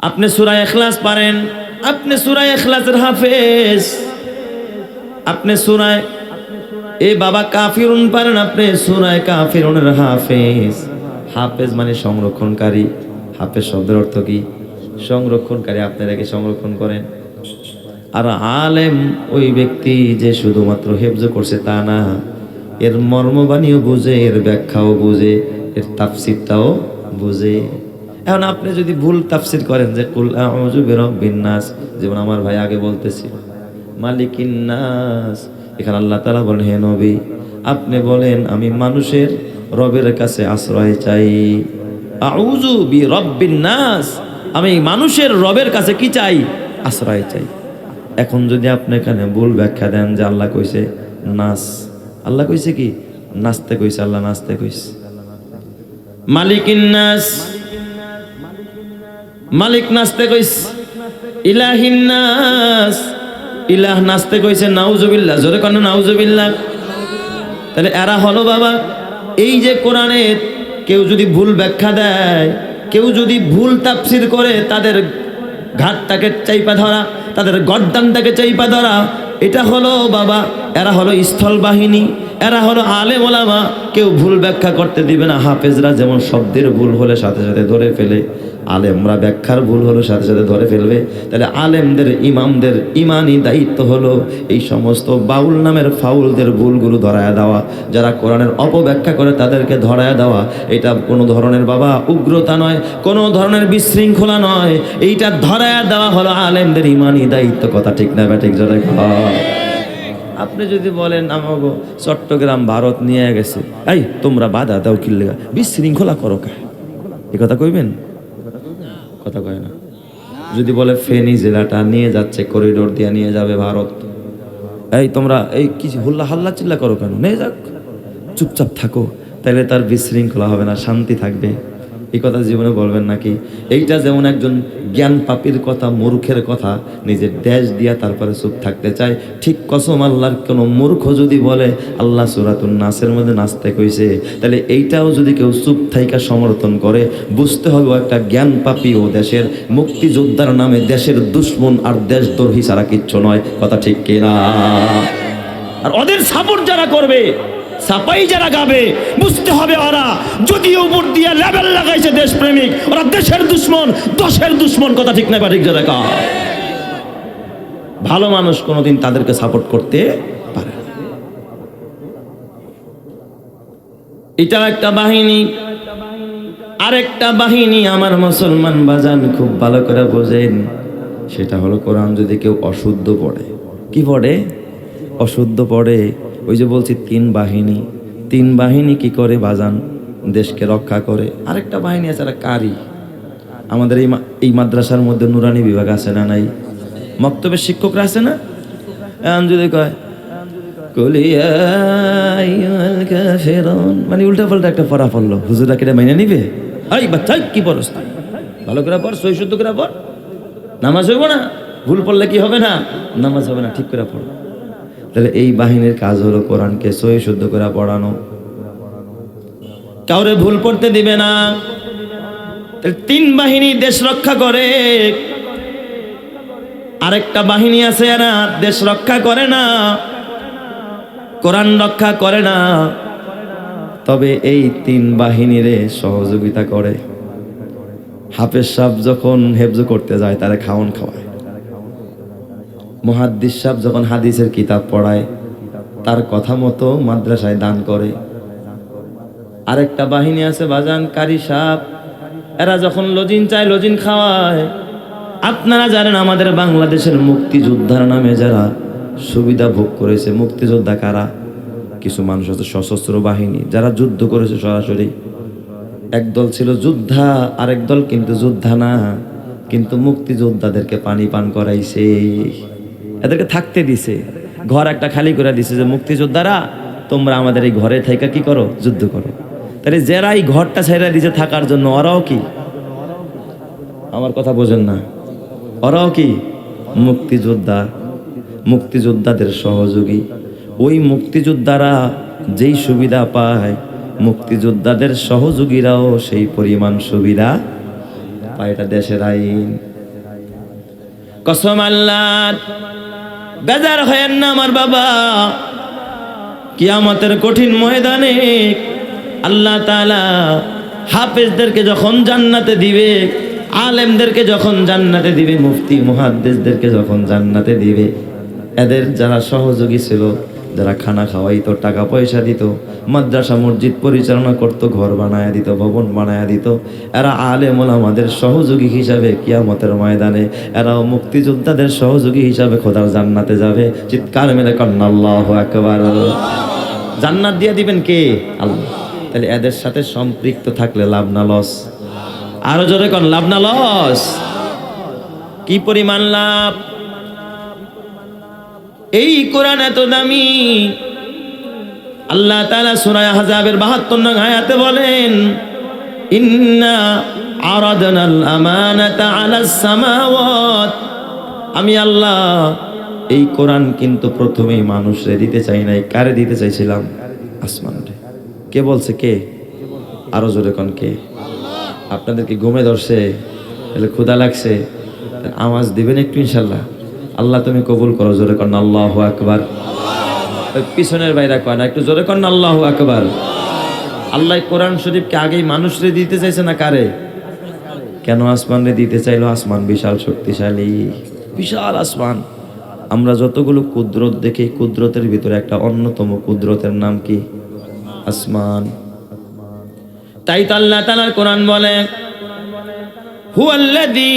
আপনি সূরা ইখলাস পারেন, আপনি সূরা ইখলাসের হাফেজ। আপনি সূরা এই বাবা কাফিরুন পারেন, আপনি সূরা কাফিরুনের হাফেজ। হাফেজ মানে সংরক্ষণকারী। হাফেজ শব্দের অর্থ কি? সংরক্ষণকারী। আপনারা কি সংরক্ষণ করেন? আর আলেম ওই ব্যক্তি যে শুধুমাত্র হেফজ করছে তা না, এর মর্মবাণীও বুঝে, এর ব্যাখ্যাও বুঝে, এর তাফসিরটাও বুঝে। এখন আপনি যদি ভুল তাফসির করেন যে কুল আউযু বিরাব্বিন নাস, যেমন আমার ভাই আগে বলতেছিল মালিকিন নাস, এখানে আল্লাহ তাআলা বলেন হে নবী আপনি বলেন আমি মানুষের রবের কাছে আশ্রয় চাই। আউযু বিরাব্বিন নাস, আমি মানুষের রবের কাছে কি চাই? আশ্রয় চাই। এখন যদি আপনি এখানে ভুল ব্যাখ্যা দেন যে আল্লাহ কইছে নাস, আল্লাহ কইছে কি? নাচতে কইছে, আল্লাহ নাচতে কইছে। মালিকিন নাস, মালিক নাচতে কইছে। ইলাহিন নাস, ইলাহ নাচতে কইছে। নাউজুবিল্লাহ, জোরে কোন নাউজুবিল্লাহ। তাহলে এরা হলো বাবা এই যে কোরআনের কেউ যদি ভুল ব্যাখ্যা দেয়, কেউ যদি ভুল তাফসির করে, তাদের ঘাটটাকে চাইপা ধরা, তাদের গর্দানটাকে চাইপা ধরা, এটা হলো বাবা, এরা হলো স্থল বাহিনী, এরা হলো আলেম ওলামা। কেউ ভুল ব্যাখ্যা করতে দিবে না। হাফেজরা যেমন শব্দের ভুল হলে সাথে সাথে ধরে ফেলে, আলেমরা ব্যাখ্যার ভুল হলে সাথে সাথে ধরে ফেলবে। তাহলে আলেমদের, ইমামদের ইমানি দায়িত্ব হলো এই সমস্ত বাউল নামের ফাউলদের ভুলগুলো ধরায় দেওয়া, যারা কোরআনের অপব্যাখ্যা করে তাদেরকে ধরায় দেওয়া। এটা কোনো ধরনের বাবা উগ্রতা নয়, কোনো ধরনের বিশৃঙ্খলা নয়, এইটা ধরায় দেওয়া হলো আলেমদের ইমানি দায়িত্ব। কথা ঠিক না ব্যাঠিক? জোরে কর। আপনি যদি বলেন আমাগো চট্টগ্রাম ভারত নিয়ে গেছে, এই তোমরা বাধা দাও কিল্লে, বিশৃঙ্খলা করো কা, এ কথা কইবেন? কথা কয় না। যদি বলে ফেনী জেলাটা নিয়ে যাচ্ছে, করিডোর দিয়ে নিয়ে যাবে ভারত, এই তোমরা এই কিছু হুল্লা হাল্লা চিল্লা করো কেন? নিয়ে যাক, চুপচাপ থাকো, তাহলে তার বিশৃঙ্খলা হবে না, শান্তি থাকবে। এই কথা জীবনে বলবেন নাকি? এইটা যেমন একজন জ্ঞান পাপীর কথা, মূর্খের কথা, নিজের দেশ দিয়া তারপরে চুপ থাকতে চায়, ঠিক কসম আল্লাহর কোনো মূর্খ যদি বলে আল্লাহ সূরাতুন নাসের মধ্যে নাচতে কইছে, তাহলে এইটাও যদি কেউ চুপ থাইকা সমর্থন করে, বুঝতে হবে ও একটা জ্ঞান পাপী, ও দেশের মুক্তিযোদ্ধার নামে দেশের দুশ্মন আর দেশদ্রোহী ছাড়া কিচ্ছু নয়। কথা ঠিক কিনা? আর ওদের সাপোর্ট যারা করবে, সাপাই যারা গাবে, বুঝতে হবে ওরা যদি উপর দিয়ে লেভেল লাগাইছে দেশপ্রেমিক, ওরা দেশের দুশ্মন, দশের দুশ্মন। কথা ঠিক না ঠিক? যারা ভালো মানুষ কোনোদিন তাদেরকে সাপোর্ট করতে পারে। এটা একটা বাহিনী। আরেকটা বাহিনী আমার মুসলমান বাজান খুব ভালো করে বোঝেন, সেটা হলো কোরআন যদি কেউ অশুদ্ধ পড়ে। কি পড়ে? অশুদ্ধ পড়ে। ওই যে বলছি তিন বাহিনী, তিন বাহিনী কি করে বাজান? দেশকে রক্ষা করে। আরেকটা বাহিনী আছে, কারি। আমাদের এই মাদ্রাসার মধ্যে নুরানি বিভাগ আছে না নাই? মক্তবের শিক্ষকরা আছে না? যদি কয় মানে উল্টা পাল্টা একটা পড়া পড়লো, হুজুরা কেটে মাইনে নিবে? এই বাচ্চা কি পড়স? ভালো করে পড়, সই শুদ্ধ করে পড়, নামাজ হইব না। ভুল পড়লে কি হবে না? নামাজ হবে না। ঠিক করে পড়। তাহলে এই বাহিনীর কাজ হলো কোরআনকে সহি শুদ্ধ করে পড়ানো, কাউরে ভুল পড়তে দিবে না। তিন বাহিনী দেশ রক্ষা করে। আরেকটা বাহিনী আছে, এরা দেশ রক্ষা করে না, কোরআন রক্ষা করে না, তবে এই তিন বাহিনীরে সহযোগিতা করে। হাফেজ সাহেব যখন হেফজ করতে যায় তারা খাওয়ান খাওয়ায়, মুহাদ্দিস সাহেব যখন হাদিসের কিতাব পড়ায় তার কথা মতো মাদ্রাসায় দান করে। আরেকটা বাহিনী আছে বাজান, কারি সাহেব, এরা যখন লজিন চায় লজিন খাওয়ায়। আপনারা জানেন আমাদের বাংলাদেশের মুক্তিযোদ্ধার নামে যারা সুবিধা ভোগ করেছে, মুক্তিযোদ্ধা কারা? কিছু মানুষ আছে সশস্ত্র বাহিনী, যারা যুদ্ধ করেছে সরাসরি। একদল ছিল যোদ্ধা, আরেক দল কিন্তু যোদ্ধা না, কিন্তু মুক্তিযোদ্ধাদেরকে পানি পান করাইছে, এদেরকে থাকতে দিছে, ঘর একটা খালি করে দিছে যে মুক্তিযোদ্ধারা তোমরা আমাদের এই ঘরে থাইকা কি করো? যুদ্ধ করো। তাহলে যারা এই ঘরটা ছেড়ে দিছে থাকার জন্য, ওরাও কি? আমার কথা বোঝেন না? ওরাও কি মুক্তিযোদ্ধা, মুক্তিযোদ্ধাদের সহযোগী। ওই মুক্তিযোদ্ধারা যেই সুবিধা পায়, মুক্তিযোদ্ধাদের সহযোগীরাও সেই পরিমাণ সুবিধা পায়। এটা দেশের আইন। কসম আল্লাহর, বেজার হয়েন না আমার বাবা। কিয়ামতের কঠিন ময়দানে আল্লাহ তাআলা হাফেজদেরকে যখন জান্নাতে দিবে, আলেমদেরকে যখন জান্নাতে দিবে, মুফতি মুহাদ্দিসদেরকে যখন জান্নাতে দিবে, এদের যারা সহযোগী ছিল, যারা খানা খাওয়াইতো, টাকা পয়সা দিত, মাদ্রাসা মসজিদ পরিচালনা করত, ঘর বানায়া দিত, ভবন বানায়া দিত, এরা আলেম ওলামাদের সহযোগী হিসাবে কিয়ামতের ময়দানে এরাও মুক্তিযোদ্ধাদের সহযোগী হিসাবে খোদার জান্নাতে যাবে। চিৎকার মেরে কন্যা আল্লাহু আকবার। জান্নাত দিয়ে দিবেন কে? আল্লাহ। তাহলে এদের সাথে সম্পৃক্ত থাকলে লাভ না লস? আরো জোরে কোন লাভ না লস? কি পরিমাণ লাভ! এই কোরআন এত দামি। আল্লাহ তাআলা সূরা আহজাবের ৭২ নং আয়াতে বলেন, ইন্না আরাদনাল আমানাতা আলাস সামাওয়াত। আমি আল্লাহ এই কোরআন কিন্তু প্রথমেই মানুষরে দিতে চাই নাই। কারে দিতে চাইছিলাম? আসমানরে। কে বলছে? কে? আরো জোরে কোন কে? আপনাদের কি ঘুমে ধরছে? তাহলে ক্ষুধা লাগছে? আওয়াজ দিবেন একটু ইনশাল্লাহ। আল্লাহ তুমি কবুল করো। জোরে কর আল্লাহু আকবার। পিছনের বাইরা কয় না, একটু জোরে কর আল্লাহু আকবার। আল্লাহ কোরআন শরীফকে আগেই মানুষরে দিতে চাইছে না কারে? কেন আসমানরে দিতে চাইলো? আসমান বিশাল শক্তিশালী, বিশাল আসমান। আমরা যতগুলো কুদরত দেখি, কুদরতের ভিতরে একটা অন্যতম কুদরতের নাম কি? আসমান। তাই তো আল্লাহ তাআলার কোরআন বলে, হুয়াল্লাযী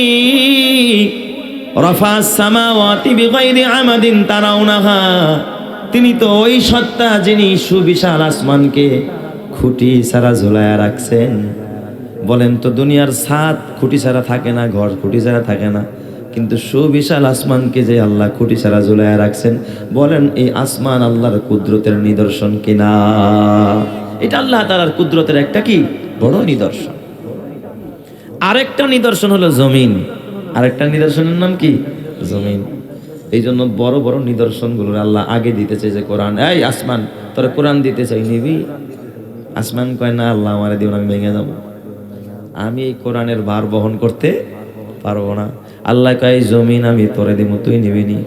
রাফা'আস সামাওয়াতি বিগাইরি আমাদিন তারাউনাহা। তিনি তো ওই সত্তা যিনি সুবিশাল আসমানকে খুঁটি ছাড়া ঝুলায়া রাখছেন। বলেন তো, দুনিয়ার ছাদ খুঁটি ছাড়া থাকে না, ঘর খুঁটি ছাড়া থাকে না, কিন্তু সুবিশাল আসমানকে যে আল্লাহ খুঁটি ছাড়া ঝুলায়া রাখছেন, বলেন এই আসমান আল্লাহর কুদরতের নিদর্শন কিনা? এটা আল্লাহ তাআলার কুদরতের একটা কি বড় নিদর্শন। আরেকটা নিদর্শন হলো জমিন। আরেকটা নিদর্শনের নাম কি? জমিন। এই জন্য বড় বড় নিদর্শনগুলো আল্লাহ আগে দিতে চাই যে কোরআন। এই আসমান, তোরা কোরআন দিতে চাই, নিবি? আসমান কয় না, আল্লাহ আমারে দিও না, আমি ভেঙে যাবো, আমি এই কোরআনের ভার বহন করতে পারবো না। আল্লাহ কয় জমিন আমি তোরে দিব, তুই নিবি নি।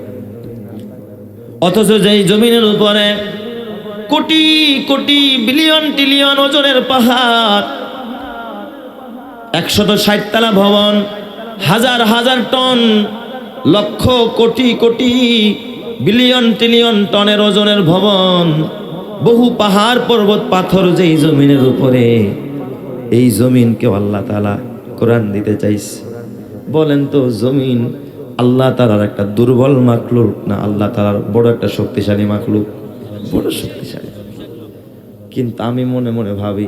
অথচ যেই জমিনের উপরে কোটি কোটি বিলিয়ন ট্রিলিয়ন ওজনের পাহাড়, ১৬০ তলা ভবন, হাজার হাজার ton, lakh crore crore billion trillion টনের ওজনের ভবন, বহু পাহাড় পর্বত পাথর যেই জমিনের উপরে, এই জমিনকে আল্লাহ তাআলা কোরআন দিতে চাইছে। বলেন তো, জমিন আল্লাহ তাআলার একটা দুর্বল মাখলুক না আল্লাহ তাআলার বড় একটা শক্তিশালী মাখলুক? বড় শক্তিশালী। কিন্তু আমি মনে মনে ভাবি,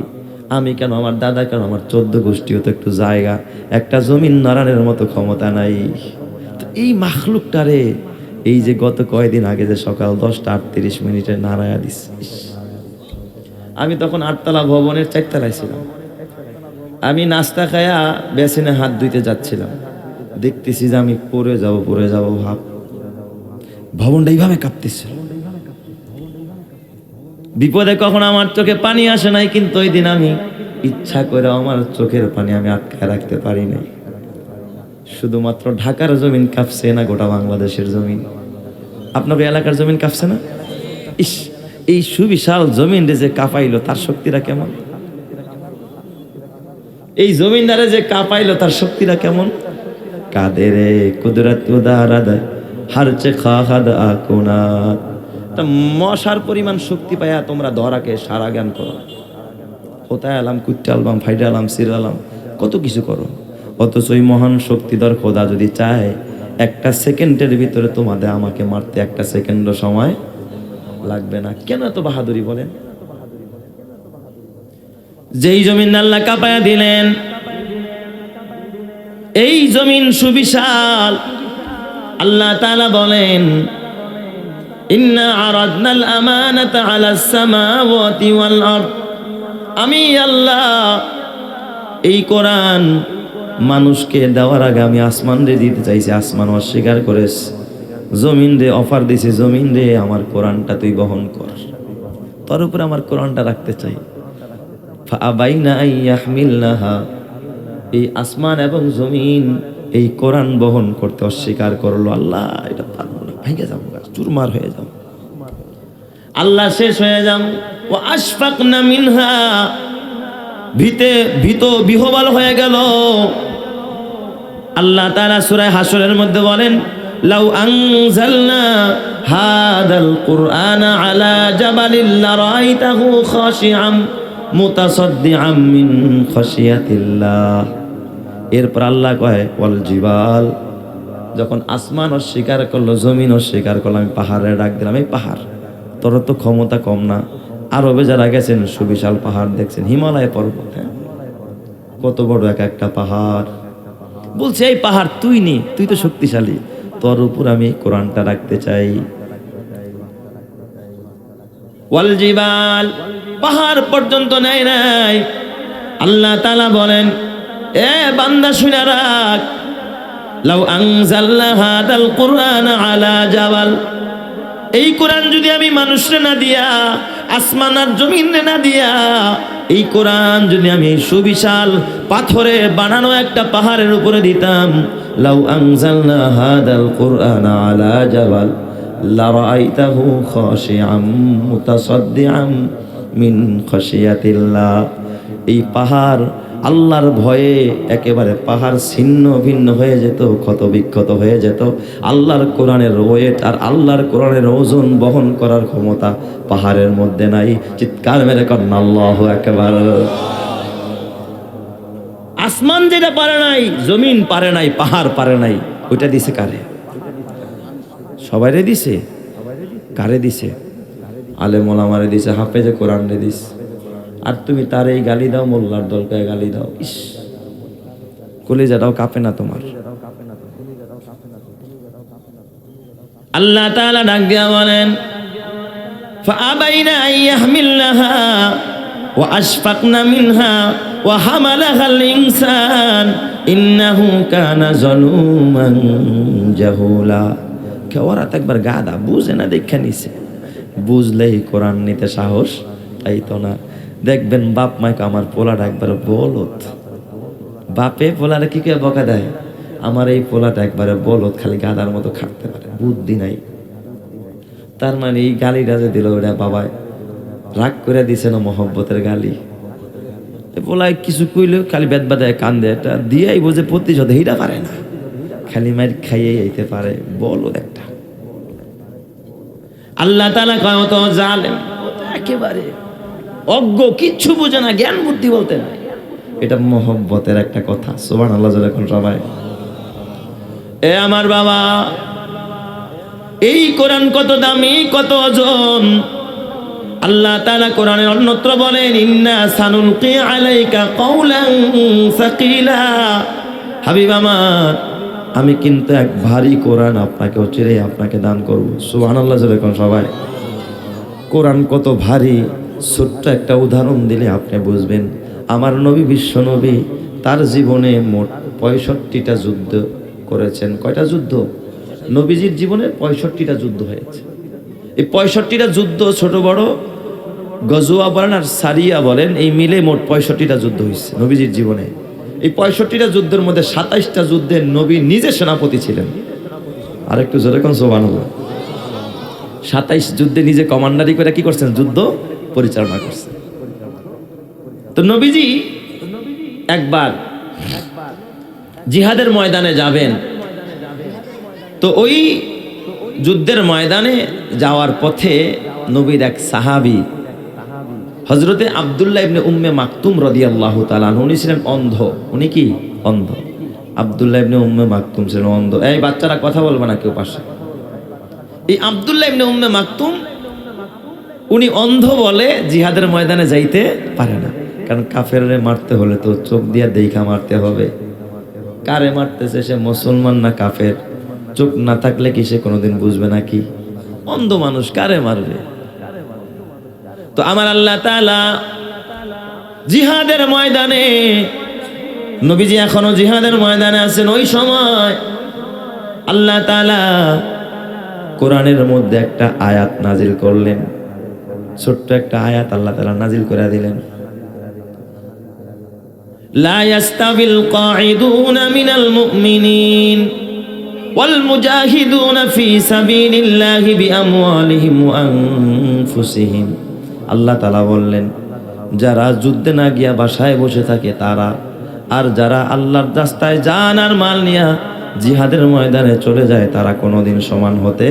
আমি কেন, আমার দাদা কেন, আমার 14 গোষ্ঠীও তো একটু জায়গা, একটা জমিন নাড়ানোর মতো ক্ষমতা নাই। তো এই মাখলুকটারে এই যে গত কয়েকদিন আগে যে সকাল 10টা 38 মিনিটে নাড়ায়া দিস, আমি তখন 8 তলা ভবনের 4 তলায় ছিলাম। আমি নাস্তা খায়া বেসিনে হাত ধুইতে যাচ্ছিলাম, দেখতেছি যে আমি পড়ে যাব ভাব। ভবনটা এইভাবে কাঁপতেছিল। বিপদে কখনো আমার চোখে পানি আসে নাই, কিন্তু ওই দিন আমি ইচ্ছা করে আমার চোখের পানি আমি আটকায় রাখতে পারি নাই। শুধুমাত্র ঢাকার জমিন কাঁপছে না, গোটা বাংলাদেশের জমিন। আপনাদের এলাকার জমিন কাঁপছে না? ইস, এই সুবিশাল জমিন যে কাঁপাইলো, তার শক্তিটা কেমন! এই জমিনদারে যে কাঁপাইলো, তার শক্তিটা কেমন! কাদেরে কুদরত উদারাদ হারচে খাহাদ আকুনাত। তা মশার পরিমাণ শক্তি পাইয়া তোমরা ধরাকে সারা জ্ঞান করো, কোথায় আলাম, কুট্টে আলবাম, ফাইডে আলাম, সির আলাম, কত কিছু করো। অথচ ওই মহান শক্তিধর খোদা যদি চায়, একটা সেকেন্ডের ভিতরে তোমাদের আমাকে মারতে 1 সেকেন্ডও সময় লাগবে না। কেন এত বাহাদুরি বলেন? যেই জমিন আল্লাহ কাঁপায়া দিলেন, এই জমিন সুবিশাল। আল্লাহ তাআলা বলেন, ইন্না আরাদনাল আমানাতা আলাস সামাওয়াতি ওয়াল আরদ। আমি আল্লাহ এই কোরআন মানুষকে দেওয়ার আগে আমি আসমান রে দিতে চাইছি, আসমান অস্বীকার করেছে। জমিন রে অফার দিছে, জমিন রে আমার কোরআনটা তুই বহন কর, তোর উপরে আমার কোরআনটা রাখতে চাই। ফাআবাইনা আইয়াহমিলনাহা। এই আসমান এবং জমিন এই কোরআন বহন করতে অস্বীকার করলো, আল্লাহ এটা পারবো না, ভেঙে যাবো, চুরমার হয়ে যাবো, আল্লাহ শেষ হয়ে যাম। ও আশফাকনা মিনহা, ভীত বিহ্বল হয়ে গেল। আল্লাহ তাআলা সূরা হাশরের মধ্যে বলেন, লাউ আনজালনা হাদাল কুরআনা আলা জাবালিন লারাইতাহু খাশিআম মুতাসাদ্দিআম মিন খাশিয়াতিল্লাহ। এরপর আল্লাহ কয় ওয়াল জিবাল, যখন আসমান অস্বীকার করলো, জমিন অস্বীকার করলো, আমি পাহাড়ে ডাক দিলাম, এই পাহাড় তোর তো ক্ষমতা কম না, আরবে যারা গেছেন সুবিশাল পাহাড় দেখছেন, হিমালয় পর্বত, কত বড় এক একটা পাহাড়, বলছে এই পাহাড় তুই নি, তুই তো শক্তিশালী, তোর উপর আমি কোরআনটা রাখতে চাই। ওয়াল জিবাল, পাহাড় পর্যন্ত নেয় নাই। আল্লাহ তাআলা বলেন, এ বান্দা শুনে রাখ, লাউ আনজালনা হাদাল কুরআনা আলা জাবাল, এই কোরআন যদি আমি মানুষরে না দিয়া, আসমান আর জমিনে না দিয়া, এই কোরআন যদি আমি এই সুবিশাল পাথরে বানানো একটা পাহাড়ের উপরে দিতাম, লাউ আনজালনা হাদাল কুরআনা আলা জাবাল লারাআইতাহু খাশিআম মুতাসাদ্দিআম মিন খাশিয়াতিল্লাহ। এই পাহাড় আল্লাহর ভয়ে একেবারে পাহাড় ছিন্ন ভিন্ন হয়ে যেত, ক্ষত বিক্ষত হয়ে যেত। আল্লাহর কোরআনের ওয়েট আর আল্লাহর কোরআনের ওজন বহন করার ক্ষমতা পাহাড়ের মধ্যে নাই। চিৎকার মেরে করেন আল্লাহু আকবার। আসমান যেটা পারে নাই, জমিন পারে নাই, পাহাড় পারে নাই, ওইটা দিছে কারে? সবাইরে দিছে। কারে দিছে? আলেম ওলামারে দিছে, হাফেজে কোরআন রে দিছে। আর তুমি তার এই গালি দাও, মোল্লার দলকে গালি দাও, ইস, কলিজাটাও কাঁপে না তোমার? আল্লাহ তাআলা ডাক দিয়া বলেন, ফাআবাইনা আইয়াহমিলনাহা ওয়া আশফাকনা মিনহা ওয়া হামালাহাল ইনসান ইন্নাহু কানা যালুমান জাহুলা। কেওয়ারা একবার গাদা বুঝে না, দেখা নিছে, বুঝলেই কোরআন নিতে সাহস পাইতো না। দেখবেন বাপ মাকে, আমার পোলাটা একবারে বলত, বাপে পোলারে কি কে বকা দেয়, আমার এই পোলাটা একবারে বলত, খালি গাদার মতো খাটতে পারে, বুদ্ধি নাই। তার মানে এই গালিটা যে দিল, ওটা বাবায় রাগ করে দিছে না, মহব্বতের গালি। পোলায় কিছু কইলেও খালি বেদ বাদায় কান্দে, এটা দিয়েই বোঝে প্রতিশোধ এইটা পারে না, খালি মার খাইয়ে যাইতে পারে, বলত একটা। আল্লাহ তাআলা কয় তো জালেম, একেবারে অজ্ঞ, কিচ্ছু বোঝে না, জ্ঞান বুদ্ধি বলতে নাই। এটা মহব্বতের একটা কথা। সুবহানাল্লাহ যখন সবাই। এ আমার বাবা, এই কোরআন কত দামি, কত ওজন। আল্লাহ তাআলা কোরআনে অন্যত্র বলেন, ইন্না সানুলকি আলাইকা কাওলান সাকিলা। হাবিব আমার, আমি কিন্তু এক ভারী কোরআন আপনাকে চিরে আপনাকে দান করব। সুবহানাল্লাহ যখন সবাই। কোরআন কত ভারী, ছোট্ট একটা উদাহরণ দিলে আপনি বুঝবেন। আমার নবী, বিশ্ব নবী, তার জীবনে মোট 65টা যুদ্ধ করেছেন। কয়টা যুদ্ধ? নবীজির জীবনে 65টা যুদ্ধ হয়েছে। এই 65টা যুদ্ধ, ছোট বড় গজওয়া বলেন আর সারিয়া বলেন, এই মিলে মোট 65টা যুদ্ধ হয়েছে নবীজির জীবনে। এই 65টা যুদ্ধের মধ্যে 27টা যুদ্ধে নবী নিজে সেনাপতি ছিলেন। আর একটু জোরে কোন সুবহানাল্লাহ। 27 যুদ্ধে নিজে কমান্ডারি করে কি করছেন? যুদ্ধ পরিচালনা করছেন। তো নবীজি একবার জিহাদের ময়দানে যাবেন, তো ওই যুদ্ধের ময়দানে যাওয়ার পথে নবীর এক সাহাবী হযরতে আব্দুল্লাহ ইবনে উম্মে মাকতুম রাদিয়াল্লাহু তাআলা আনহু, উনি ছিলেন অন্ধ। উনি কি? অন্ধ। আব্দুল্লাহ ইবনে উম্মে মাকতুম ছিলেন অন্ধ। এই বাচ্চারা কথা বলবে না কেউ পাশে। এই আব্দুল্লাহ ইবনে উম্মে মাকতুম, উনি অন্ধ বলে জিহাদের ময়দানে যাইতে পারে না, কারণ কাফেররে মারতে হলে তো চোখ দিয়া দেখা মারতে হবে। কারে মারতেছে, সে মুসলমান না কাফের? চোখ না থাকলে কি সে কোনোদিন বুঝবে নাকি? অন্ধ মানুষ কারে মারবে? তো আমার আল্লাহ তাআলা জিহাদের ময়দানে, নবীজি এখনো জিহাদের ময়দানে আছেন, ওই সময় আল্লাহ তাআলা কোরআনের মধ্যে একটা আয়াত নাজিল করলেন। ছোট্ট একটা আয়াত আল্লাহ তাআলা নাজিল করে দিলেন। লা ইয়াস্তাবিল কাঈদুনা মিনাল মুমিনিন ওয়াল মুজাহিদুনা ফি সাবিলিল্লাহি বিআমওয়ালিহিম ওয়া আনফুসিহিম। আল্লাহ তাআলা বললেন, যারা যুদ্ধে না গিয়া বাসায় বসে থাকে তারা, আর যারা আল্লাহর রাস্তায় জান আর মাল নিয়া জিহাদের ময়দানে চলে যায় তারা কোনোদিন সমান হতে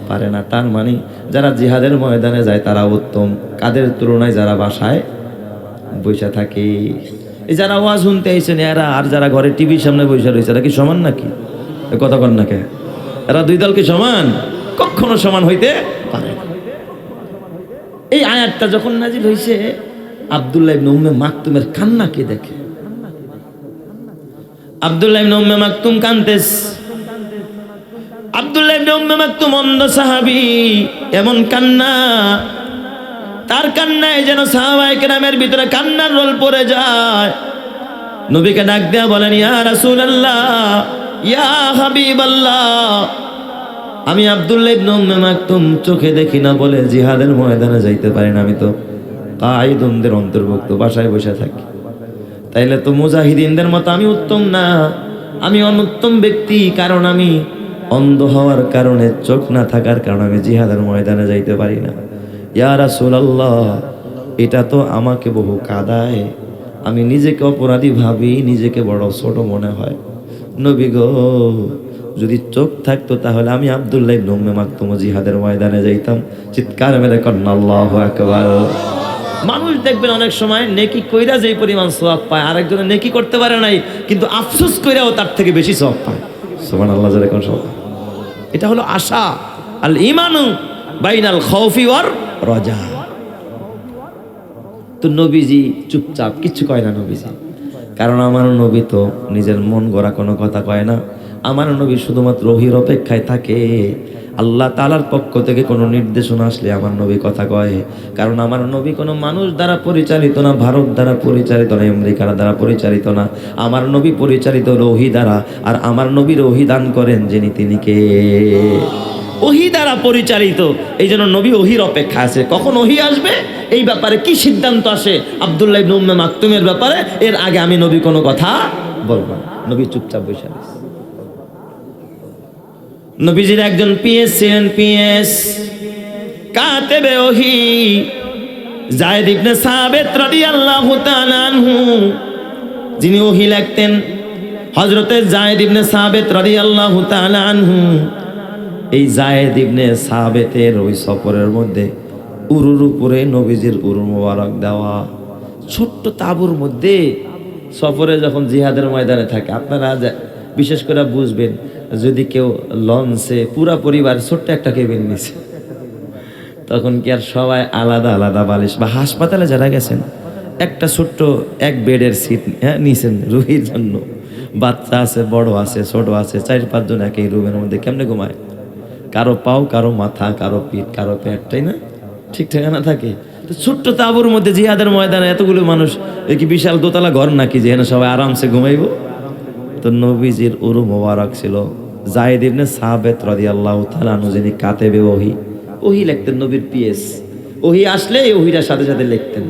পারে না। তার মানে যারা জিহাদের ময়দানে যায় তারা উত্তম, কাদের তুলনায় যারা বাসায় বসে থাকে। এই যারা ওয়াজ শুনতে আইছেন এরা আর যারা ঘরে টিভির সামনে বসে রয়েছে এরা কি সমান নাকি? কথা কন না কে? এরা দুই দল কি সমান? কখনো সমান হইতে পারে না। এই আয়াতটা যখন নাজিল হইছে, আব্দুল্লাহ ইবনে উম্মে মাকতুমের কান্না কে দেখে? আব্দুল্লাহ ইবনে উম্মে মাকতুম কানতেস। আব্দুল্লাহ ইবনে উম্মে মাকতুম অন্ধ সাহাবী, এমন কান্না, তার কান্নায় যেন সাহাবায়ে কেরামের ভিতরে কান্নার রোল পড়ে যায়। নবীকে ডাক দেয়া বলেন, ইয়া রাসূলুল্লাহ, ইয়া হাবিবাল্লাহ, আমি আব্দুল্লাহ ইবনে উম্মে মাকতুম চোখে দেখি না বলে জিহাদের ময়দানে যাইতে পারি না, আমি তো কাঈদুনদের অন্তর্ভুক্ত, বাসায় বসে থাকি। তাইলে তো মুজাহিদিনদের মতো আমি উত্তম না, আমি অনুত্তম ব্যক্তি, কারণ আমি অন্ধ হওয়ার কারণে, চোখ না থাকার কারণে আমি জিহাদের ময়দানে যাইতে পারি না। ইয়া রাসূলুল্লাহ, এটা তো আমাকে বহু কাঁদায়, আমি নিজেকে অপরাধী ভাবি, নিজেকে বড় ছোট মনে হয়। নবী গো, যদি চোখ থাকতো তাহলে আমি আব্দুল্লাহ ইবনে উম্মে মাকতুম জিহাদের ময়দানে যাইতাম। চিৎকার মেরে কন্না আল্লাহু আকবার। মানুষ দেখবেন অনেক সময় নেকি কইরা যেই পরিমাণ সওয়াব পায়, আরেকজনের নেকি করতে পারে নাই কিন্তু আফসোস কইরাও তার থেকে বেশি সওয়াব পায়। সুবহানাল্লাহ, যারা কোন সওয়াব। এটা হলো আশা। আল ঈমানু বাইনাল খাউফি ওয়ার রাজা। তো নবীজি চুপচাপ, কিচ্ছু কয় না নবীজি, কারণ আমার নবী তো নিজের মন গড়া কোনো কথা কয় না। আমার নবী শুধুমাত্র ওহীর অপেক্ষায় থাকে। আল্লাহ তাআলার পক্ষ থেকে কোনো নির্দেশনা আসলে আমার নবী কথা কয়, কারণ আমার নবী কোনো মানুষ দ্বারা পরিচালিত না, ভারত দ্বারা পরিচালিত না, আমেরিকার দ্বারা পরিচালিত না। আমার নবী পরিচালিত হলো ওহী দ্বারা, আর আমার নবীর ওহী দান করেন যিনি, তিনি কে? ওহী দ্বারা পরিচালিত। এই জন্য নবী ওহীর অপেক্ষা আছে, কখন ওহী আসবে, এই ব্যাপারে কি সিদ্ধান্ত আসে আব্দুল্লাহ ইবনে উম্মে মাকতুমের ব্যাপারে, এর আগে আমি নবী কোনো কথা বলবো না। নবী চুপচাপ বসে আছে। নবীজির একজন পিএস ছিলেন, পিএস কাতেবে ওহী, যায়েদ ইবনে সাবিত রাদিয়াল্লাহু তাআলা আনহু, যিনি ওহী লিখতেন। হযরতে যায়েদ ইবনে সাবিত রাদিয়াল্লাহু তাআলা আনহু, এই যায়েদ ইবনে সাবিতের ওই সফরের মধ্যে উরুর উপরে নবীজির উরু মোবারক দেওয়া, ছোট্ট তাঁবুর মধ্যে সফরে যখন জিহাদের ময়দানে থাকে, আপনারা বিশেষ করে বুঝবেন যদি কেউ লঞ্চে পুরা পরিবার ছোট্ট একটা কেবিন নিছে, তখন কি আর সবাই আলাদা আলাদা বালিশ, বা হাসপাতালে যারা গেছেন একটা ছোট্ট এক বেডের সিট নিছেন রুগীর জন্য, বাচ্চা আছে, বড় আছে, ছোট আছে, 4-5 জন একই রুমের মধ্যে কেমনে ঘুমায়? কারো পাও, কারো মাথা, কারো পিঠ, কারো পেট, তাই না? ঠিক ঠিকানা থাকে। তো ছোট্ট তাঁবুর মধ্যে জিহাদের ময়দানে এতগুলো মানুষ, এ কি বিশাল দোতলা ঘর নাকি যেখানে সবাই আরামসে ঘুমাইবো? তো নবীজির উরু মোবারক ছিল। যায়েদ ইবনে সাবিত রাদিয়াল্লাহু তাআলা আনহু, যিনি কাতেবে ওহী, ওহী লিখতেন, নবীর পিএস। ওহী আসলে এই ওহীটার সাথে সাথে লিখতেন।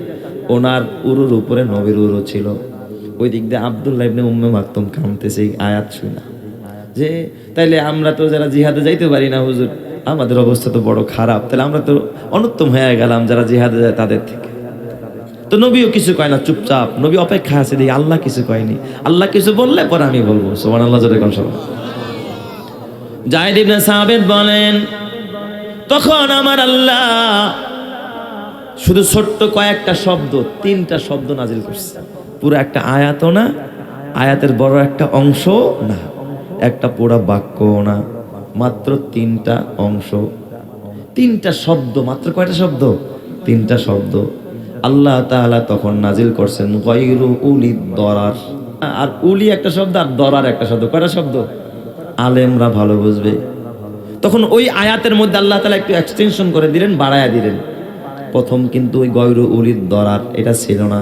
ওনার উরুর উপরে নবীর উরু ছিল। ওই দিক দিয়ে আব্দুল্লাহ ইবনে উম্মে মাকতুম কাঁদতেছে এই আয়াত শুনে, যে তাইলে আমরা তো যারা জিহাদে যাইতে পারি না হুজুর, আমাদের অবস্থা তো বড় খারাপ, তাহলে আমরা তো অনুত্তম হয়ে গেলাম যারা জিহাদে যায় তাদের থেকে। তো নবীও কিছু কয় না, চুপচাপ। নবী অপেক্ষা আছে, দেখি আল্লাহ কিছু কয়নি। আল্লাহ কিছু বললে পরে আমি বলবো। সুবহানাল্লাহ, জোরে কোন সবাই। যায়েদ ইবনে সাবিত বলেন, তখন আমার আল্লাহ শুধু ছোট্ট কয়েকটা শব্দ, 3টা শব্দ নাজিল করছে। পুরো একটা আয়াত না, আয়াতের বড় একটা অংশ না, একটা পুরো বাক্য না, মাত্র 3টা অংশ, 3টা শব্দ। মাত্র কয়টা শব্দ? 3টা শব্দ। আল্লাহ তাআলা তখন নাজিল করছেন গায়রু উলিদ দরার। আর উলি একটা শব্দ, আর দরার একটা শব্দ। কয়টা শব্দ? আলেমরা ভালো বুঝবে। তখন ওই আয়াতের মধ্যে আল্লাহ তাআলা একটু এক্সটেনশন করে দিলেন, বাড়ায়া দিলেন। প্রথম কিন্তু ওই গায়রু উলিদ দরার এটা ছিল না।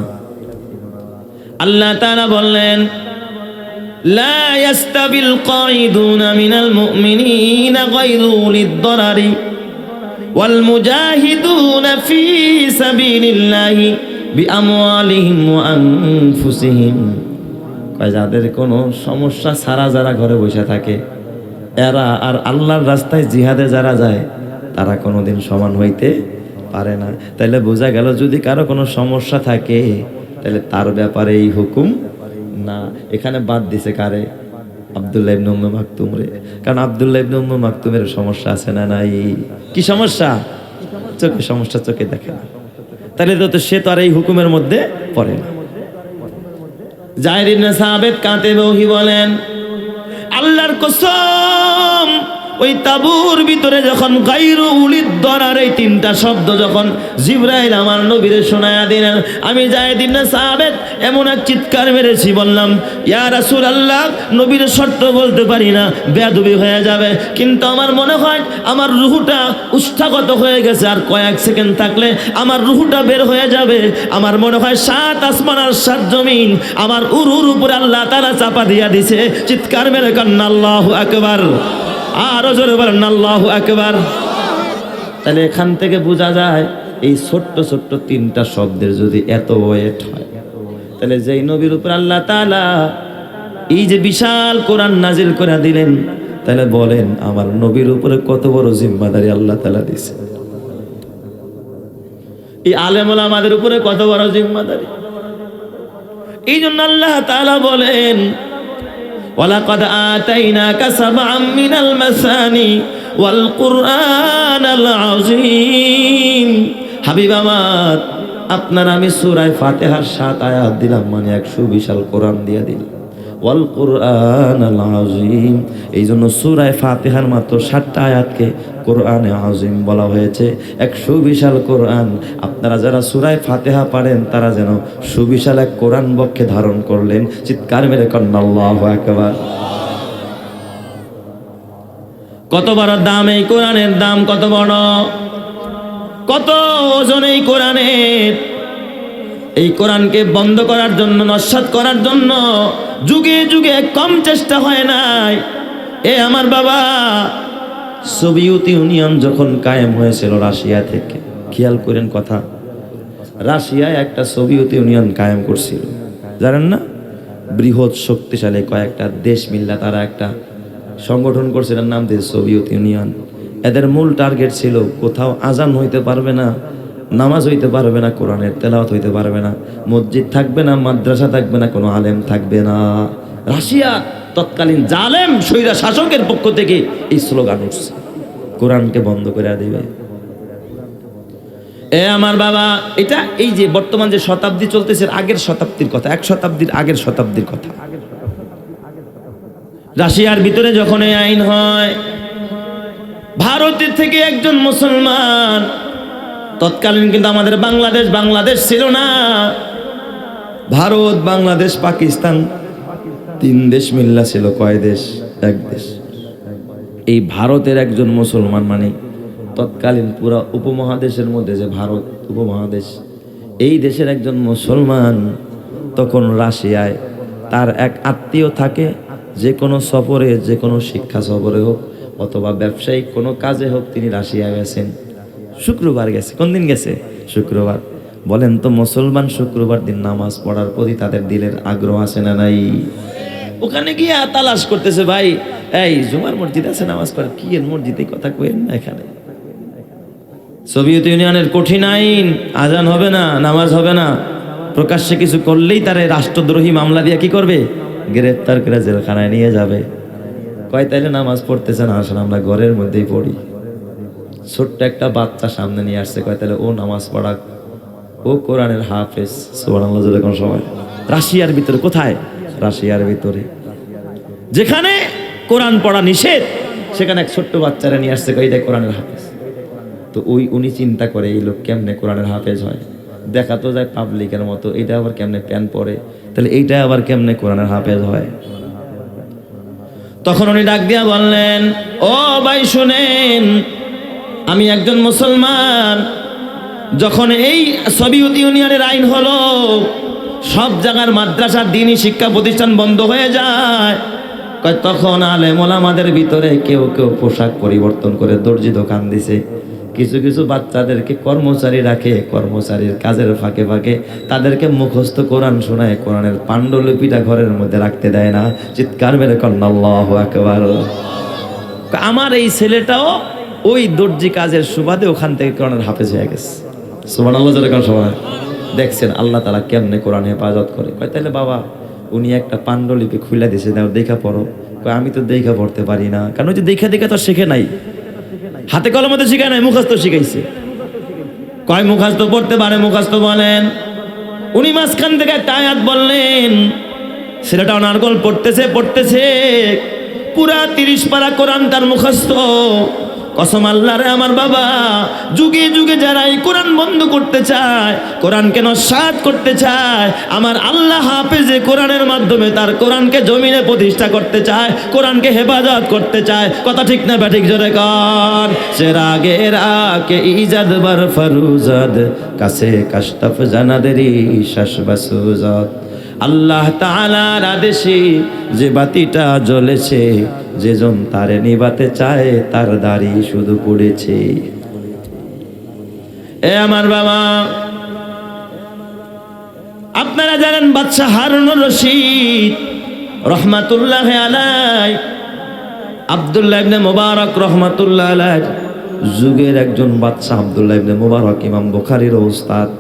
আল্লাহ তাআলা বললেন, লা ইয়াস্তাবিল কাঈদুনা মিনাল মুমিনিনা গায়রু উলিদ দরারি ওয়াল মুজাহিদুনা ফি সাবিলিল্লাহি বিআমওয়ালিহিম ওয়া আনফুসিহিম, যাদের কোনো সমস্যা ছাড়া যারা ঘরে বসে থাকে এরা আর আল্লাহর রাস্তায় জিহাদে যারা যায় তারা কোনোদিন সমান হইতে পারে না। তাইলে বোঝা গেল যদি কারো কোনো সমস্যা থাকে তাহলে তার ব্যাপারে এই হুকুম না। এখানে বাদ দিছে কারে? আব্দুল্লাহ ইবনে উম্মে মাকতুম রে। কারণ আব্দুল্লাহ ইবনে উম্মে মাকতুমের সমস্যা আছে না নাই? কি সমস্যা? চোখে সমস্যা, চোখে দেখে না। তাহলে তো সে তো আর এই হুকুমের মধ্যে পড়ে না। জাহির ইবনে সাবিত কাতেবে ওহী বলেন, আল্লাহর কসম ওই তাবুর ভিতরে যখন গায়রু উলিদ দরার এই তিনটা শব্দ যখন জিবরাইল আমার নবীরে শোনায়া দিলেন, আমি জাহিদ ইবনে সাবিত এমন এক চিৎকার মেরেছি, বললাম ইয়া রাসূলুল্লাহ, নবীর শর্ত বলতে পারি না, বেয়াদবি হয়ে যাবে, কিন্তু আমার মনে হয় আমার রুহটা উষ্ঠাগত হয়ে গেছে, আর কয়েক সেকেন্ড থাকলে আমার রুহটা বের হয়ে যাবে। আমার মনে হয় 7 আসমান আর 7 জমিন আমার উরুর উপরে আল্লাহ তাআলা চাপা দিয়া দিছে। চিৎকার মেরে কান্না আল্লাহু আকবার, আরো জোরে বলেন আল্লাহু আকবার। তাহলে এখান থেকে বোঝা যায় এই ছোট্ট ছোট্ট তিনটা শব্দের যদি এত ওয়েট হয়, তাহলে যেই নবীর উপর আল্লাহ তাআলা এই যে বিশাল কোরআন নাজিল করে দিলেন, তাহলে বলেন আমার নবীর উপরে কত বড় জিম্মাদারি আল্লাহ তাআলা দিয়েছে। এই আলেম ওলামাদের উপরে কত বড় জিম্মাদারি। এই জন্য আল্লাহ তাআলা বলেন ওয়ালাকাদ আতাইনাকা সাবআম মিনাল মাসানি ওয়াল কুরআনাল আযীম। হাবিব আমার, আপনার আমি সূরা ফাতিহার 7 আয়াত দিলাম, মানে 100 বিশাল কোরআন দিয়ে দিলাম। ওয়াল কুরআনাল আযীম, এই জন্য সূরা ফাতিহার মাত্র 7টা আয়াতকে কোরআনে আযীম বলা হয়েছে। 100 বিশাল কোরআন। আপনারা যারা সূরা ফাতিহা পড়েন তারা যেন সুবিশাল এক কোরআন বক্ষে ধারণ করলেন। চিৎকার মেরে কন্না আল্লাহু আকবার। কত বড় দাম এই কোরআনের, দাম কত বড়, কত ওজন এই কোরআনের। এই কোরআনকে বন্ধ করার জন্য, নস্যাৎ করার জন্য যুগে যুগে কম চেষ্টা হয় নাই। এ আমার বাবা, সোভিয়েত ইউনিয়ন যখন কায়েম হয়েছিল রাশিয়া থেকে, খেয়াল করেন কথা, রাশিয়ায় একটা সোভিয়েত ইউনিয়ন কায়েম করছিল, জানেন না? বৃহৎ শক্তিশালী কয়েকটা দেশ মিল্লা তারা একটা সংগঠন করছিলেন, নাম দিয়ে সোভিয়েত ইউনিয়ন। এদের মূল টার্গেট ছিল কোথাও আজান হইতে পারবে না, নামাজ হইতে পারবে না, কোরআনের তেলাওয়াত হইতে পারবে না, মসজিদ থাকবে না, মাদ্রাসা থাকবে না, কোনো আলেম থাকবে না। রাশিয়া তৎকালীন জালেম স্বৈরা শাসকের পক্ষ থেকে এই স্লোগান উঠছে, কোরআনকে বন্ধ করে দিবে। এ আমার বাবা, এটা এই যে বর্তমান যে শতাব্দী চলতেছে, আগের শতাব্দীর কথা, 1 শতাব্দীর আগের শতাব্দীর কথা। রাশিয়ার ভিতরে যখন এই আইন হয়, ভারতের থেকে একজন মুসলমান, তৎকালীন কিন্তু আমাদের বাংলাদেশ ছিল না, ভারত, বাংলাদেশ, পাকিস্তান 3 দেশ মিল্লা ছিল। কয় দেশ? 1 দেশ। এই ভারতের একজন মুসলমান, মানে তৎকালীন পুরো উপমহাদেশের মধ্যে যে ভারত উপমহাদেশ, এই দেশের একজন মুসলমান তখন রাশিয়ায় তার এক আত্মীয় থাকে, যে কোনো সফরে, যে কোনো শিক্ষা সফরে হোক অথবা ব্যবসায়িক কোনো কাজে হোক, তিনি রাশিয়া গেছেন। শুক্রবার গেছে। কোন দিন গেছে? শুক্রবার। বলেন তো মুসলমান শুক্রবার দিন নামাজ পড়ার প্রতি তাদের দিলের আগ্রহ আছে না নাই? ওখানে গিয়ে তালাশ করতেছে, ভাই এই জুমার মসজিদ আছে, নামাজ পড়ে কি এর মসজিদে কথা কইেন না। এখানে সোভিয়েত ইউনিয়নের কঠিন আইন, আজান হবে না, নামাজ হবে না, প্রকাশ্যে কিছু করলেই তারে রাষ্ট্রদ্রোহী মামলা দিয়ে কি করবে? গ্রেফতার করে জেলখানায় নিয়ে যাবে। কয় তাইলে নামাজ পড়তেছে না, আসলে আমরা ঘরের মধ্যেই পড়ি। ছোট্ট একটা বাচ্চা সামনে নিয়ে আসছে, কয় তাহলে ও নামাজ পড়াক, ও কোরআনের হাফেজ। সুবহানাল্লাহ। যখন সময় রাশিয়ার ভিতরে, কোথায়? রাশিয়ার ভিতরে যেখানে কোরআন পড়া নিষেধ, সেখানে এক ছোট্ট বাচ্চারা নিয়ে আসছে, কয় এটা কোরআনের হাফেজ। তো উনি চিন্তা করে এই লোক কেমনে কোরআনের হাফেজ হয়, দেখা তো যায় পাবলিকের মতো, এটা আবার কেমনে প্যান পরে, তাহলে এইটা আবার কেমনে কোরআনের হাফেজ হয়। তখন উনি ডাক দিয়া বললেন, ও ভাই শুনেন, আমি একজন মুসলমান। যখন এই সোভিয়েত ইউনিয়নের আইন হলো, সব জায়গার মাদ্রাসা, দ্বীনি শিক্ষা প্রতিষ্ঠান বন্ধ হয়ে যায়, তখন আলেম ওলামাদের ভিতরে কেউ কেউ পোশাক পরিবর্তন করে দর্জি দোকান দিছে, কিছু কিছু বাচ্চাদেরকে কর্মচারী রাখে, কর্মচারীর কাজের ফাঁকে ফাঁকে তাদেরকে মুখস্থ কোরআন শোনায়, কোরআনের পাণ্ডুলিপিটা ঘরের মধ্যে রাখতে দেয় না। চিৎকার মেরে কন্যা আল্লাহু আকবার। আমার এই ছেলেটাও ওই দর্জি কাজের সুবাদে ওখান থেকে কোরআনের হাফেজ হয়ে গেছে। সুবহানাল্লাহ, যারা কোন সময় দেখছেন আল্লাহ তাআলা কেমনে কোরআন হেফাজত করে। কয় তাহলে বাবা উনি একটা পাণ্ডুলিপি খুলে দিয়েছে, দাও দেখা পড়ো। কয় আমি তো দেখা পড়তে পারি না, কারণ ওই যে দেখা দেখা তো শেখে নাই, হাতে কলমে তো শিখায় নাই, মুখস্থ শিখাইছে। কয় মুখস্থ পড়তে পারে, মুখস্থ বলেন। উনি মাঝখান থেকে একটা আয়াত বললেন, ছেলেটা নারগল পড়তেছে পুরা 30 পারা কোরআন তার মুখস্থ। কসম আল্লাহ রে আমার বাবা, যুগে যুগে যারা এই কোরআন বন্ধ করতে চায়, কোরআনকে নস্যাৎ করতে চায়, আমার আল্লাহ হাফেজে কোরআনের মাধ্যমে তার কোরআনকে জমিনে প্রতিষ্ঠা করতে চায়, কোরআনকে হেফাজত করতে চায়। কথা ঠিক না ব্যাঠিক জোরে কর। চেরাগে রাকে ইজাদ বার ফরুজাদ কাছে কাশতাফ জানাদেরি শাসবাসুজাত। আল্লাহ তাআলার আদেশে যে বাতিটা জ্বলেছে, যেজন তারে নিবাতে চায় তার দাড়ি শুধু পড়েছে। এ আমার বাবা, আপনারা জানেন বাদশা হারুনুর রশিদ রহমাতুল্লাহ আলাইহি, আব্দুল্লাহ ইবনে মুবারক রহমাতুল্লাহ আলাইহি যুগের একজন বাদশা। আব্দুল্লাহ ইবনে মুবারক ইমাম বুখারীর উস্তাদ।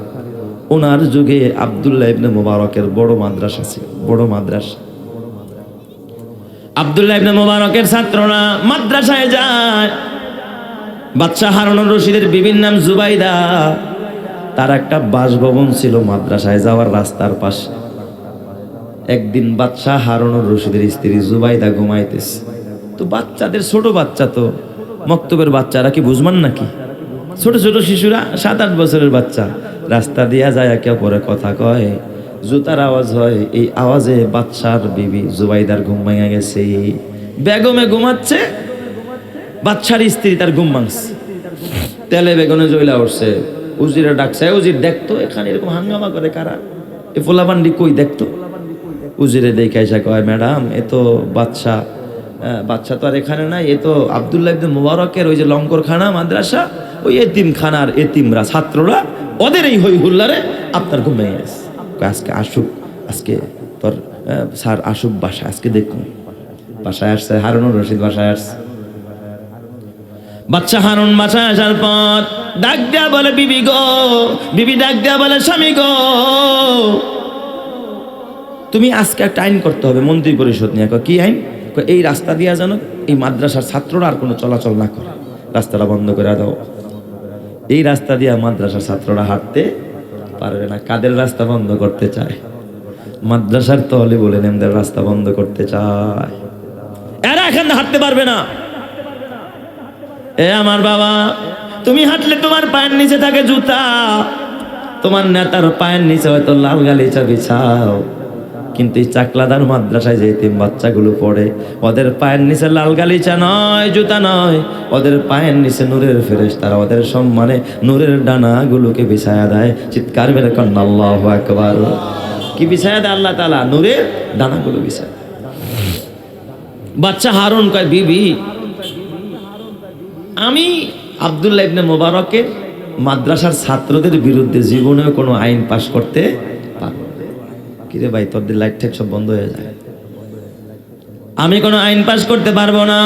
ওনার যুগে আব্দুল্লাহ ইবনে মুবারকের বড় মাদ্রাসা ছিল, বড় মাদ্রাসা। আব্দুল্লাহ ইবনে মুবারকের ছাত্ররা মাদ্রাসায় যায়। বাদশা হারুনুর রশিদের বিবির নাম জুবাইদা। তার একটা বাসভবন ছিল মাদ্রাসায় যাওয়ার রাস্তার পাশে। একদিন বাদশা হারুনুর রশিদের স্ত্রী জুবাইদা ঘুমাইতেছে। তো বাচ্চাদের, ছোট বাচ্চা তো, মক্তবের বাচ্চারা কি বুঝমান নাকি? ছোট ছোট শিশুরা, 7-8 বছরের বাচ্চা রাস্তা দিয়া যায়, একে অপরে কথা কয়, জুতার আওয়াজ হয়। এই আওয়াজে বাদশার বিবি জুবাইদার ঘুম ভেঙে গেছে। বেগমে ঘুমাচ্ছে, বাদশার স্ত্রী তার ঘুম ভাঙছে। তেলে বেগুনে জ্বলা উঠছে। উজিরে ডাকছে, উজির দেখতো এখানে এরকম হাঙ্গামা করে কারা, এ ফোলাবান্ডি কই দেখতো। উজিরে দেখে এসে কয়, ম্যাডাম এ তো বাদশা, বাদশা তো আর এখানে নাই, এ তো আব্দুল্লাহ ইবনে মুবারকের ওই যে লঙ্করখানা মাদ্রাসা, ওই এতিমখানার এতিমরা, ছাত্ররা, ওদের এই হই হুল্লারে আপনার ঘুম ভেঙে গেছে। আজকে আসুক, আজকে তোর স্যার আসুক বাসায়, আজকে দেখুন। বাসায় আসছে হারুনুর রশিদ, বাসায় আসছে। বাচ্চা হারুন বাসায় আসার পর ডাক দেয়া বলে, বিবি গো। বিবি ডাক দেয়া বলে, স্বামী গো, তুমি আজকে একটা আইন করতে হবে মন্ত্রী পরিষদ নিয়ে। কি আইন? এই রাস্তা দিয়া যেন এই মাদ্রাসার ছাত্ররা আর কোনো চলাচল না করে, রাস্তাটা বন্ধ করে দাও। এই রাস্তা দিয়া মাদ্রাসার ছাত্ররা হাঁটতে পারবে না। কাদের রাস্তা বন্ধ করতে চায়? মাদ্রাসার তলে বলে নেমদের রাস্তা বন্ধ করতে চায়। এরা এখানে হাঁটতে পারবে না। এ আমার বাবা, তুমি হাঁটলে তোমার পায়ের নিচে থাকে জুতা, তোমার নেতার পায়ের নিচে হয়তো লাল গালিচা বিছাও, কিন্তু এই চাকলাদার মাদ্রাসায় যে এতিম বাচ্চাগুলো পড়ে, ওদের পায়ের নিচে লাল গালিচা নয়, জুতা নয়, ওদের পায়ের নিচে নূরের ফেরেশতারা ওদের সম্মানে নূরের ডানাগুলোকে বিছায়া দেয়। চিৎকার মেরে কন্যা আল্লাহু আকবার। কি বিছায়া দেয় আল্লাহ তাআলা? নূরের ডানাগুলো বিছায়। বাচ্চা হারুন কয়, বিবি আমি আব্দুল্লাহ ইবনে মুবারকের মাদ্রাসার ছাত্রদের বিরুদ্ধে জীবনেও কোনো আইন পাশ করতে পারবো না। কিরে ভাই, তোদের লাইট ঠেক সব বন্ধ হয়ে যায়, আমি কোনো আইন পাশ করতে পারবো না।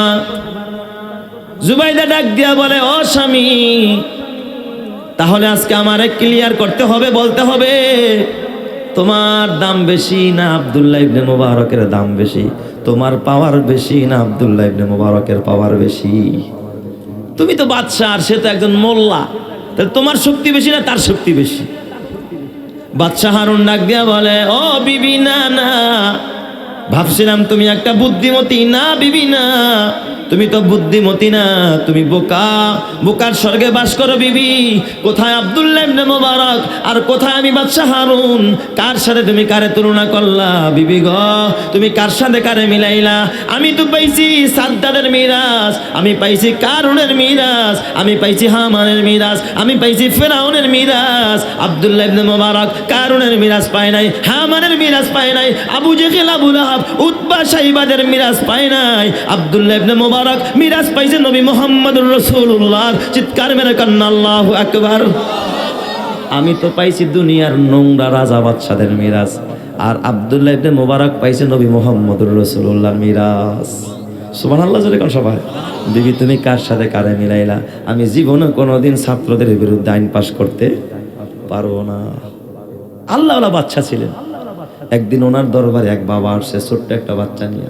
জুবাইদা ডাক দিয়া বলে, ও স্বামী, তাহলে আজকে আমারে ক্লিয়ার করতে হবে, বলতে হবে তোমার দাম বেশি না আব্দুল্লাহ ইবনে মুবারকের দাম বেশি? তোমার পাওয়ার বেশি না আব্দুল্লাহ ইবনে মুবারকের পাওয়ার বেশি? তুমি তো বাদশা আর সে তো একজন মোল্লা, তাহলে তোমার শক্তি বেশি না তার শক্তি বেশি? বাদশা হারুন ডাক দিয়া বলে, ও বিবি, না না, ভাবছিলাম তুমি একটা বুদ্ধিমতী। না বিবি না, তুমি তো বুদ্ধিমতী না, তুমি বোকা। বোকার স্বর্গে বাস করো বিবি। কোথায় আব্দুল্লাহ ইবনে মুবারক আর কোথায় আমি বাদশা হারুন? কার সাথে তুমি কারে তুলনা করলা বিবি গো? তুমি কার সাথে কারে মিলাইলা? আমি তো পাইছি সাদ্দাদের মিরাজ, আমি পাইছি কারুনের মিরাজ, আমি পাইছি হামানের মিরাজ, আমি পাইছি ফেরাউনের মিরাজ। আব্দুল্লাহ ইবনে মুবারক কারুনের মিরাজ পায় নাই, হামানের মিরাজ পায় নাই, আবু জেহেল, আবু লাহাব, উতবা, সাইবাদের মিরাজ পায় নাই। আব্দুল্লাহ ইবনে মুবারক মোবারক মিরাজ পাইছে নবী মুহাম্মদুর রাসূলুল্লাহ। চিৎকার মেরে কান্না আল্লাহু আকবার। আমি তো পাইছি দুনিয়ার নোংরা রাজা বাদশাদের মিরাজ, আর আব্দুল্লাহ ইবনে মোবারক পাইছে নবী মুহাম্মদুর রাসূলুল্লাহর মিরাজ। সুবহানাল্লাহ জোরে কোন সবাই। বিবি তুমি কার সাথে কারে মিলাইলা? আমি জীবনে কোনোদিন ছাত্রদের বিরুদ্ধে আইন পাশ করতে পারবো না। আল্লাহওয়ালা বাচ্চা ছিলেন। একদিন ওনার দরবারে এক বাবা আসছে ছোট্ট একটা বাচ্চা নিয়ে,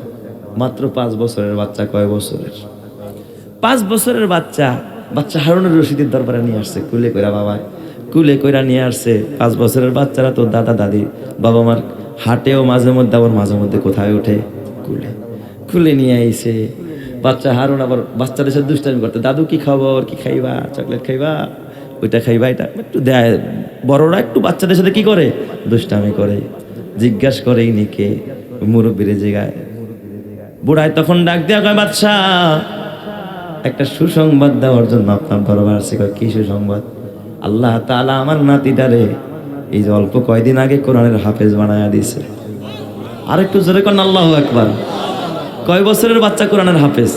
মাত্র 5 বছরের বাচ্চা। কয় বছরের? 5 বছরের বাচ্চা। বাচ্চা হারুনুর রশিদের দরবারে নিয়ে আসছে কুলে কইরা। বাবা কুলে কইরা নিয়ে আসছে। 5 বছরের বাচ্চারা তো দাদা দাদি বাবা মার হাটেও মাঝে মধ্যে, আবার মাঝে মধ্যে কোথায় ওঠে? কুলে। কুলে নিয়ে আইছে বাচ্চা হারুন। আবার বাচ্চাদের সাথে দুষ্টামি করতে, দাদু কি খবর, কি খাইবা, চকলেট খাইবা, ওইটা খাইবা, এটা একটু দেয়। বড়রা একটু বাচ্চাদের সাথে কি করে? দুষ্টামি করে, জিজ্ঞাসা করে ইনিকে, মুরব্বীরে জিগায়। বুড়ায় তখন ডাক দেয়া কয়, বাচ্চা একটা সুসংবাদ দেওয়ার জন্য আপনার দরবার আছে। কি সুসংবাদ? আল্লাহ তাআলা আমার নাতিটারে এই যে অল্প কয়দিন আগে কোরআনের হাফেজ বানায়া দিয়েছে। আরেকটু জোরে কোন আল্লাহু আকবার। কয় বছরের বাচ্চা কোরআনের হাফেজ?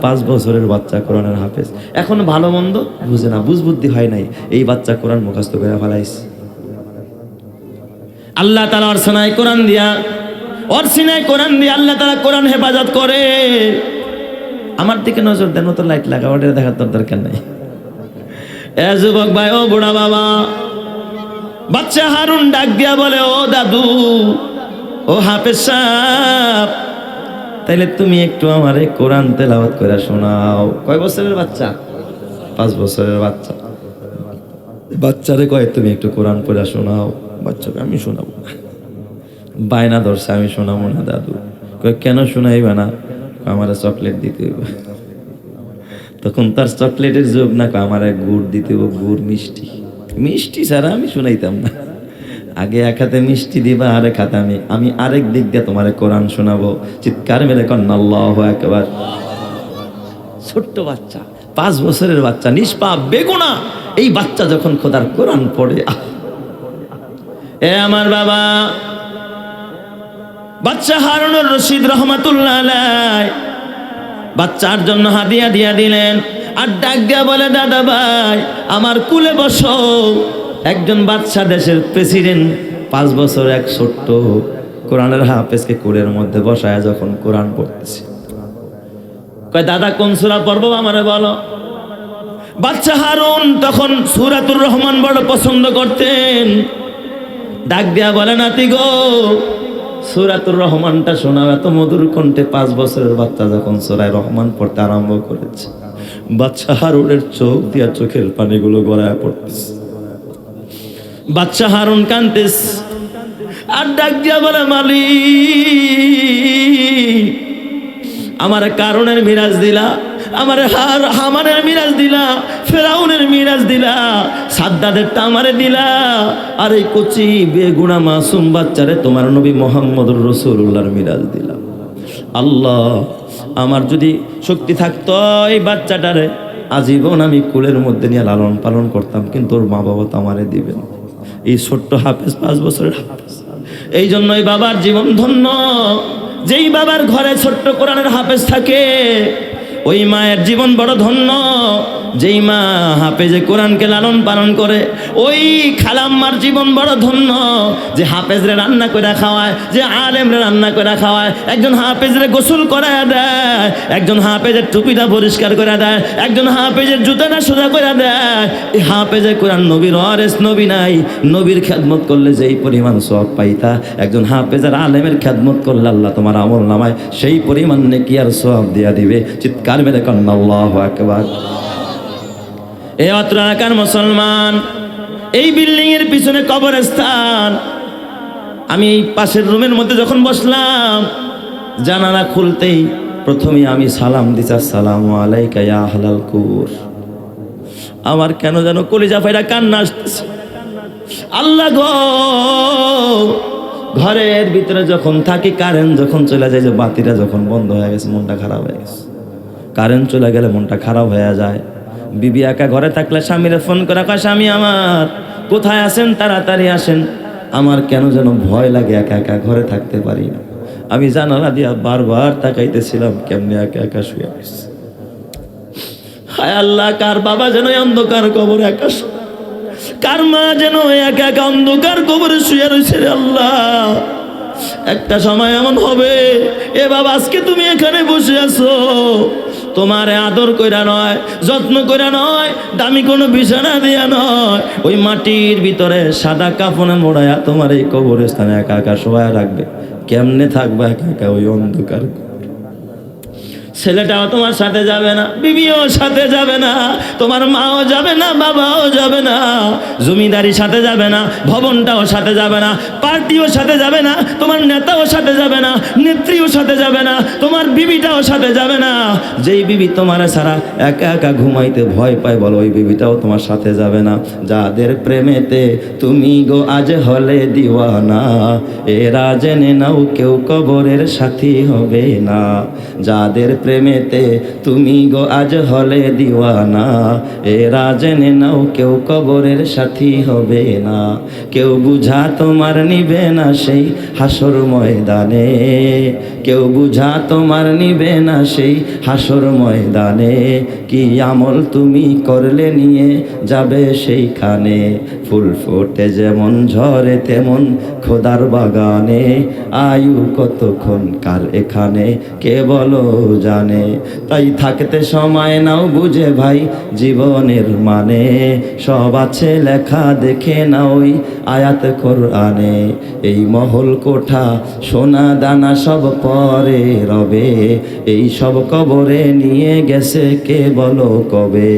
5 বছরের বাচ্চা কোরআনের হাফেজ। এখন ভালো মন্দ বুঝে না, বুঝবুদ্ধি হয় নাই, এই বাচ্চা কোরআন মুখস্থ করে ফেলাইছে। আল্লাহ তাআলা ওর সিনায় কোরআন দিয়া, ওর সিনায় কোরআন দিয়ে আল্লাহ তাআলা কোরআন হেফাজত করে। আমার দিকে নজর দেন, তো লাইট লাগা, ওটা দেখার তোর দরকার নাই। এ যুবক ভাই, ও বুড়া বাবা, বাচ্চা হারুন ডাক দিয়া বলে, ও দাদু, ও হাফেজ সাহেব, তাইলে তুমি একটু আমারে কোরআন তেলাওয়াত করে শোনাও। কয় বছরের বাচ্চা? 5 বছরের বাচ্চা। বাচ্চারে কয় তুমি একটু কোরআন পড়ে শোনাও। বাচ্চাকে আমি শোনাবো না, বায়না ধরছে, আমি শোনাবো না দাদু। কয় কেন শোনাইবা না? আমার চকলেট দিতে হইব। তখন তার চকলেটের যোগ না, আমার গুড় দিতে হইব, গুড় মিষ্টি। মিষ্টি ছাড়া আমি শুনাইতাম না। আগে এক হাতে মিষ্টি দিবা, আরেক হাতে আমি আরেক দিক দিয়ে তোমার কোরআন শোনাবো। চিৎকার মেরে কন্না আল্লাহু আকবার। ছোট্ট বাচ্চা, 5 বছরের বাচ্চা, নিষ্পাপ বেগুনা। এই বাচ্চা যখন খোদার কোরআন পড়ে, এ আমার বাবা, বাচ্চা হারুনুর রশিদ রহমাতুল্লাহ আলাইহি বাচ্চার জন্য হাদিয়া দিয়া দিলেন। আর ডাক দিয়া বলে, দাদা ভাই আমার কুলে বসো। একজন বাদশা, দেশের প্রেসিডেন্ট, 5 বছর এক ছোট্ট কোরআনের হাফেজকে কুলের মধ্যে বসায় যখন কোরআন পড়তেছে, কয় দাদা কোন সূরা পড়বো আমারে বলো। বাচ্চা হারুন তখন সূরাতুর রহমান বড় পছন্দ করতেন। ডাক দিয়া বলে, নাতি গো, সূরাতুর রহমানটা শোনাও। এত মধুর কণ্ঠে 5 বছরের বাচ্চা যখন সূরা রহমান পড়তে আরম্ভ করেছে, বাচ্চা হারুনের চোখ দিয়া চোখের পানিগুলো গড়ায় পড়তেছে। বাচ্চা হারুন কাঁদতেছে আর ডাক দিয়া বলে, মালিক আমার কারণের মিরাজ দিলা, আমার হামানের মিরাজ দিলা, ফেরাউনের মিরাজ দিলা, সাদ্দাদেরটা আমারে দিলা, আর এই কচি বেগুনা মাসুম বাচ্চারে তোমার নবী মুহাম্মদুর রাসূলুল্লাহর মিরাজ দিলা। আল্লাহ আমার যদি শক্তি থাকতো এই বাচ্চাটারে আজীবন আমি কুলের মধ্যে নিয়ে লালন পালন করতাম, কিন্তু ওর মা বাবা তো আমারে দিবেন। এই ছোট্ট হাফেজ, 5 বছরের হাফেজ। এই জন্যই বাবার জীবন ধন্য। যেই বাবার ঘরে ছোট্ট কোরআনের হাফেজ থাকে, ওই মায়ের জীবন বড় ধন্য। যেই মা হাফেজে কোরআনকে লালন পালন করে, ওই খালাম্মার জীবন বড় ধন্য। যে হাফেজরে রান্না করে খাওয়ায়, যে আলেমরে রান্না করে খাওয়ায়, একজন হাফেজরে গোসল করায় দেয়, একজন হাফেজের টুপিটা পরিষ্কার করে দেয়, একজন হাফেজের জুতাটা সোজা করে দেয়। এই হাফেজে কোরআন নবীর ওয়ারিস, নবী নাই, নবীর খেদমত করলে যেই পরিমাণ সওয়াব পাইতা, একজন হাফেজের আলেমের খেদমত করলে আল্লাহ তোমার আমল নামায় সেই পরিমাণ নেকি আর সওয়াব দিয়া দিবে। চিৎকার মেরে কন্না আল্লাহু আকবার। এ অত্র এলাকার মুসলমান, এই বিল্ডিং এর পিছনে কবরস্থান। আমি এই পাশের রুমের মধ্যে যখন বসলাম, জানালা খুলতেই প্রথমে আমি সালাম দিছি, আসসালামু আলাইকা ইয়া আহলাল কুবুর। আমার কেন যেন কলিজা ফাইরা কান্না আসতেছে। আল্লাহ গো, ঘরের ভিতরে যখন থাকি, কারেন্ট যখন চলে যায়, যে বাতিটা যখন বন্ধ হয়ে গেছে, মনটা খারাপ হয়ে গেছে। কারেন্ট চলে গেলে মনটা খারাপ হয়ে যায়। বিবি একা ঘরে থাকলে স্বামীরে ফোন করে কয়, স্বামী আমার কোথায় আছেন, তাড়াতাড়ি আসেন। আমার কেন যেন ভয় লাগে, একা একা ঘরে থাকতে পারি না। আমি জানালা দিয়া বারবার তাকাইতেছিলাম কেমনে একা একা শুয়ে আছে। হায় আল্লাহ, কার বাবা যেন অন্ধকার কবরে একা, কার মা যেন একা একা অন্ধকার কবরে শুয়ে রয়েছে রে আল্লাহ। একটা সময় এমন হবে, এ বাবা আজকে তুমি এখানে বসে আছো, তোমার আদর কইরা নয়, যত্ন কইরা নয়, দামি কোনো বিছানা দিয়া নয়, ওই মাটির ভিতরে সাদা কাফনে মোড়ায়া তোমার এই কবরস্থানে একা একা শোয়া রাখবে। কেমনে থাকবে একা একা ওই অন্ধকার? ছেলেটাও তোমার সাথে যাবে না, বিবিও সাথে যাবে না, তোমার মাও যাবে না, বাবাও যাবে না, জমিদারি সাথে যাবে না, ভবনটাও সাথে যাবে না, পার্টিও সাথে যাবে না, তোমার নেতাও সাথে যাবে না, নেত্রীও সাথে যাবে না, তোমার বিবিটাও সাথে যাবে না। যেই বিবি তোমার ছাড়া একা একা ঘুমাইতে ভয় পায়, বলো ওই বিবিটাও তোমার সাথে যাবে না। যাদের প্রেমেতে তুমি গো আজ হলে দিওয়ানা, এরা জেনে নাও কেউ কবরের সাথী হবে না। যাদের প্রেমেতে তুমি গো আজ হলে দিওয়ানা, এরা জেনে নাও কেউ কবরের সাথী হবে না। কেউ বুঝা তোমার নিবে না সেই হাসর ময়দানে, কেউ বুঝা তোমার নিবে না সেই হাসর ময়দানে। কি আমল তুমি করলে নিয়ে যাবে সেইখানে, ফুল ফোটে যেমন ঝরে তেমন খোদার বাগানে। আয়ু কতক্ষণ কার এখানে কে বলো জানে। তাই থাকতে সময় নাও বুঝে ভাই জীবনের মানে, সব আছে লেখা দেখে না ওই আয়াত কোরআনে। এই মহল কোঠা সোনা দানা সব পরে রবে, এই সব কবরে নিয়ে গেছে কে বলো কবে।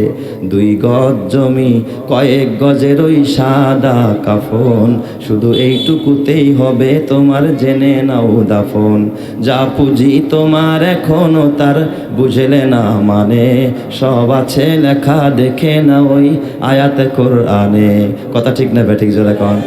2 গজ জমি কয়েক গজের ওই সাদা কাফন, শুধু এইটুকুতেই হবে তোমার জেনে নাও দাফন। যা পুঁজি তোমার এখনো তার বুঝলে না মানে, সব আছে লেখা দেখে না ওই আয়াত কোরআনে। কথা ঠিক না বেঠিক জোরে কন?